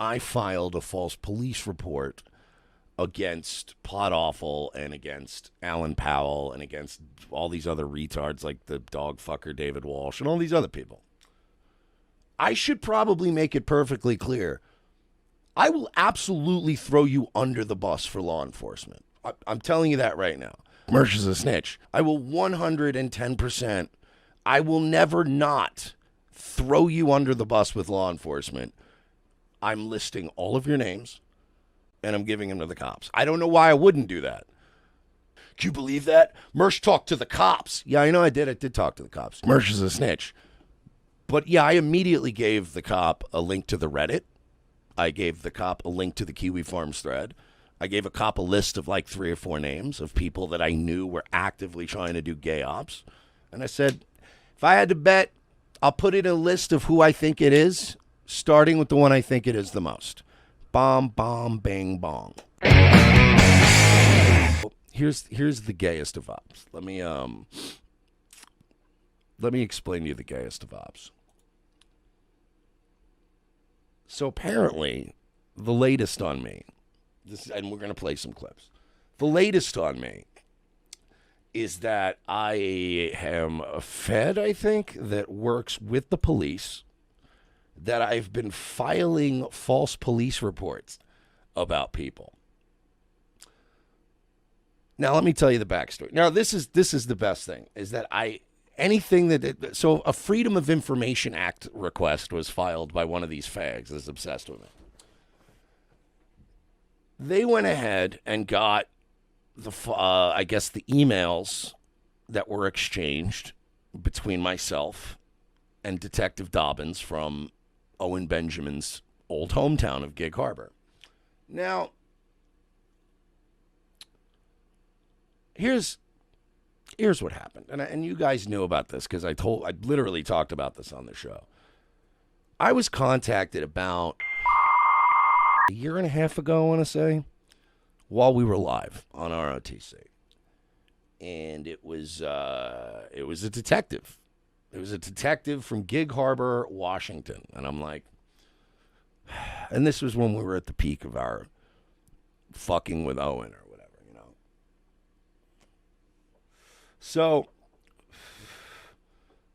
I filed a false police report against Pot Awful and against Alan Powell and against all these other retards like the dog fucker David Walsh and all these other people. I should probably make it perfectly clear. I will absolutely throw you under the bus for law enforcement. I'm telling you that right now. Mersh is a snitch. I will 110%. I will never not throw you under the bus with law enforcement. I'm listing all of your names, and I'm giving them to the cops. I don't know why I wouldn't do that. Can you believe that? Mersh talked to the cops. Yeah, I know I did. I did talk to the cops. Mersh is a snitch. But yeah, I immediately gave the cop a link to the Reddit. I gave the cop a link to the Kiwi Farms thread. I gave a cop a list of like 3 or 4 names of people that I knew were actively trying to do gay ops. And I said, if I had to bet, I'll put it in a list of who I think it is, starting with the one I think it is the most. Bomb, bomb, bang, bong. Here's the gayest of ops. Let me explain to you the gayest of ops. So apparently, the latest on me, and we're going to play some clips. The latest on me is that I am a Fed, I think, that works with the police, that I've been filing false police reports about people. Now, let me tell you the backstory. Now, this is the best thing, is that so a Freedom of Information Act request was filed by one of these fags that's obsessed with it. They went ahead and got the emails that were exchanged between myself and Detective Dobbins from Owen Benjamin's old hometown of Gig Harbor. Now, here's what happened, and you guys knew about this because I literally talked about this on the show. I was contacted about a year and a half ago, I want to say, while we were live on ROTC, and it was a detective. It was a detective from Gig Harbor, Washington, and I'm like, and this was when we were at the peak of our fucking with Owen or whatever, you know. So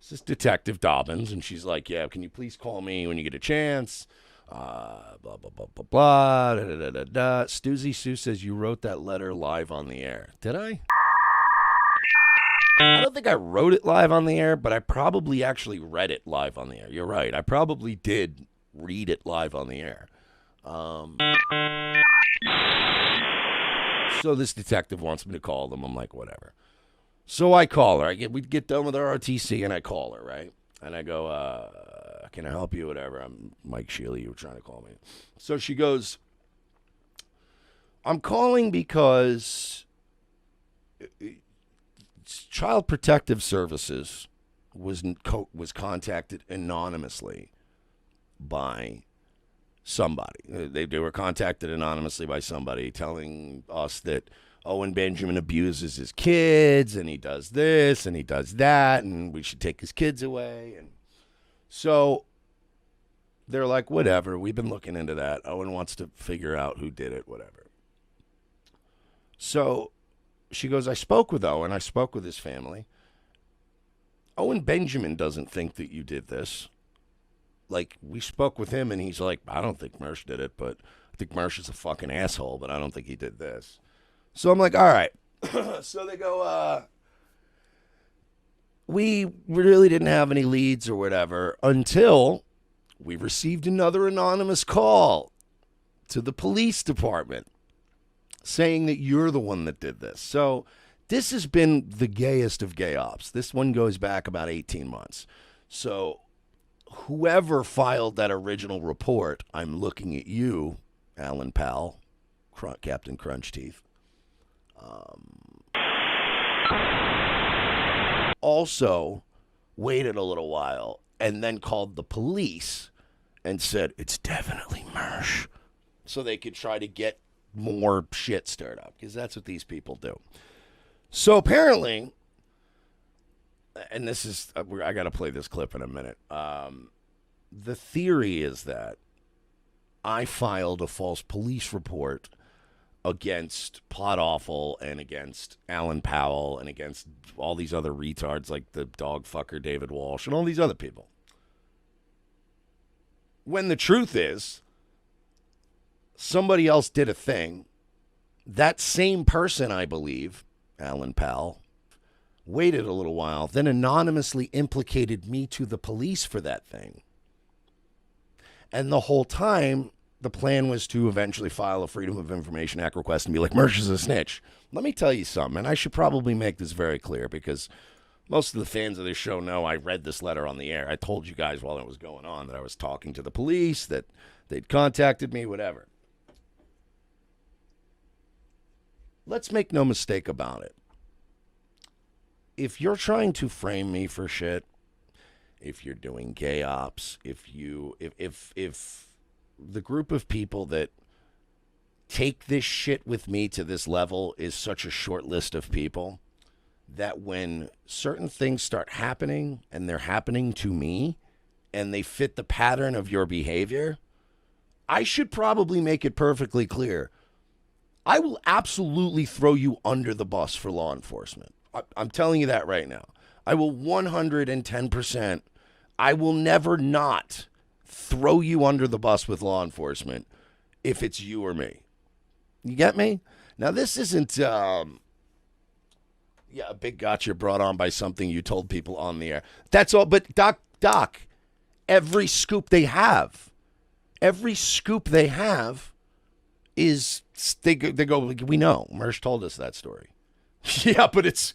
this is Detective Dobbins, and she's like, yeah, can you please call me when you get a chance? Blah, blah, blah, blah, blah, da, da, da, da, da. Stuzy Sue says you wrote that letter live on the air. Did I? I don't think I wrote it live on the air, but I probably actually read it live on the air. You're right. I probably did read it live on the air. So this detective wants me to call them. I'm like, whatever. So I call her. We get done with ROTC, and I call her, right? And I go, can I help you? Whatever. I'm Mike Shealy. You were trying to call me. So she goes, I'm calling because Child Protective Services was contacted anonymously by somebody. They were contacted anonymously by somebody telling us that Owen Benjamin abuses his kids, and he does this, and he does that, and we should take his kids away. And so they're like, whatever, we've been looking into that. Owen wants to figure out who did it, whatever. So she goes, I spoke with Owen. I spoke with his family. Owen Benjamin doesn't think that you did this. Like, we spoke with him, and he's like, I don't think Mersh did it, but I think Mersh is a fucking asshole, but I don't think he did this. So I'm like, all right. So they go, we really didn't have any leads or whatever until we received another anonymous call to the police department saying that you're the one that did this. So this has been the gayest of gay ops. This one goes back about 18 months. So whoever filed that original report, I'm looking at you, Alan Powell, Captain Crunch Teeth. Also waited a little while and then called the police and said, it's definitely Mersh. So they could try to get more shit stirred up, because that's what these people do. So apparently, and this is, I got to play this clip in a minute. The theory is that I filed a false police report against Pot Awful and against Alan Powell and against all these other retards like the dog fucker David Walsh and all these other people. When the truth is, somebody else did a thing. That same person, I believe, Alan Powell, waited a little while, then anonymously implicated me to the police for that thing. And the whole time, the plan was to eventually file a Freedom of Information Act request and be like, Mersh is a snitch. Let me tell you something, and I should probably make this very clear because most of the fans of this show know I read this letter on the air. I told you guys while it was going on that I was talking to the police, that they'd contacted me, whatever. Let's make no mistake about it. If you're trying to frame me for shit, if you're doing gay ops, if the group of people that take this shit with me to this level is such a short list of people that when certain things start happening and they're happening to me and they fit the pattern of your behavior, I should probably make it perfectly clear. I will absolutely throw you under the bus for law enforcement. I'm telling you that right now. I will 110%. I will never not throw you under the bus with law enforcement if it's you or me. You get me? Now, this isn't, a big gotcha brought on by something you told people on the air. That's all. But Doc, every scoop they have is, they go, we know. Mersh told us that story. Yeah, but it's,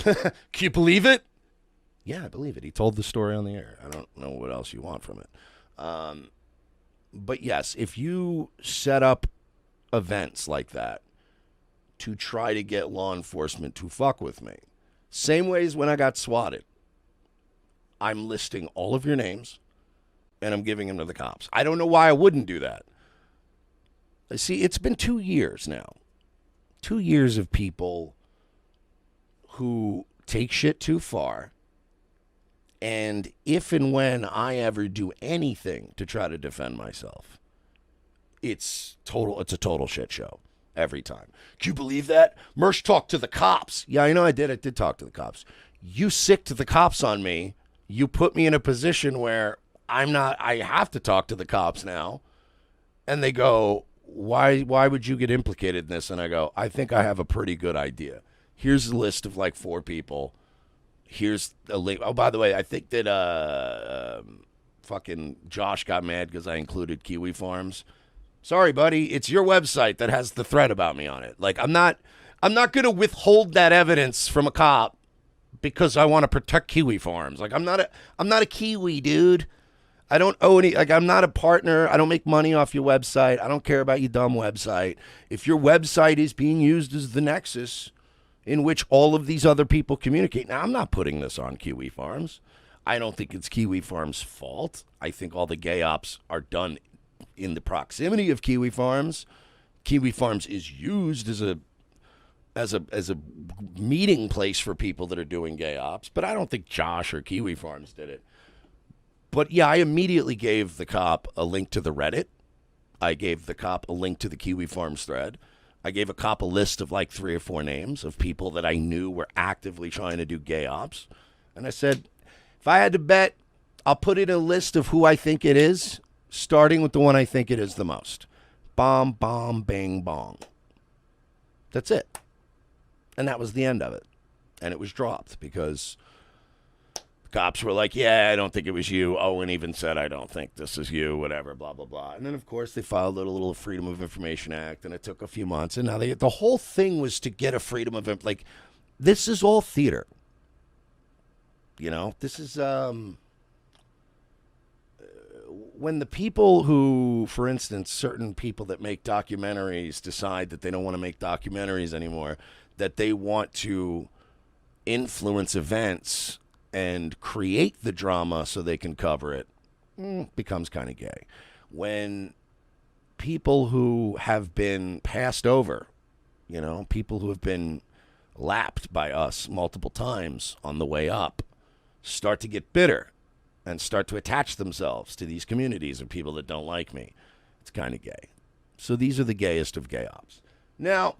can you believe it? Yeah, I believe it. He told the story on the air. I don't know what else you want from it. But yes, if you set up events like that to try to get law enforcement to fuck with me, same ways when I got swatted, I'm listing all of your names and I'm giving them to the cops. I don't know why I wouldn't do that. See, it's been 2 years now. 2 years of people who take shit too far. And if and when I ever do anything to try to defend myself, it's a total shit show every time. Can you believe that? Mersh talked to the cops. Yeah, I know I did. I did talk to the cops. You sicked the cops on me. You put me in a position where I have to talk to the cops now. And they go, why would you get implicated in this? And I go, I think I have a pretty good idea. Here's a list of like 4 people. Here's a link. Oh, by the way, I think that fucking Josh got mad because I included Kiwi Farms. Sorry, buddy. It's your website that has the thread about me on it. Like, I'm not going to withhold that evidence from a cop because I want to protect Kiwi Farms. Like, I'm not a Kiwi, dude. I don't owe any, like, I'm not a partner. I don't make money off your website. I don't care about your dumb website. If your website is being used as the nexus in which all of these other people communicate. Now, I'm not putting this on Kiwi Farms. I don't think it's Kiwi Farms' fault. I think all the gay ops are done in the proximity of Kiwi Farms. Kiwi Farms is used as a meeting place for people that are doing gay ops, but I don't think Josh or Kiwi Farms did it. But yeah, I immediately gave the cop a link to the Reddit. I gave the cop a link to the Kiwi Farms thread. I gave a cop a list of like 3 or 4 names of people that I knew were actively trying to do gay ops. And I said, if I had to bet, I'll put in a list of who I think it is, starting with the one I think it is the most. Bomb, bomb, bang, bong. That's it. And that was the end of it. And it was dropped because cops were like, yeah, I don't think it was you. Owen even said, I don't think this is you, whatever, blah, blah, blah. And then, of course, they filed a little Freedom of Information Act, and it took a few months. And now the whole thing was to get a freedom of, like, this is all theater. You know, this is, when the people who, for instance, certain people that make documentaries decide that they don't want to make documentaries anymore, that they want to influence events and create the drama so they can cover it, becomes kind of gay. When people who have been passed over, you know, people who have been lapped by us multiple times on the way up, start to get bitter and start to attach themselves to these communities of people that don't like me. It's kind of gay. So these are the gayest of gay ops. Now,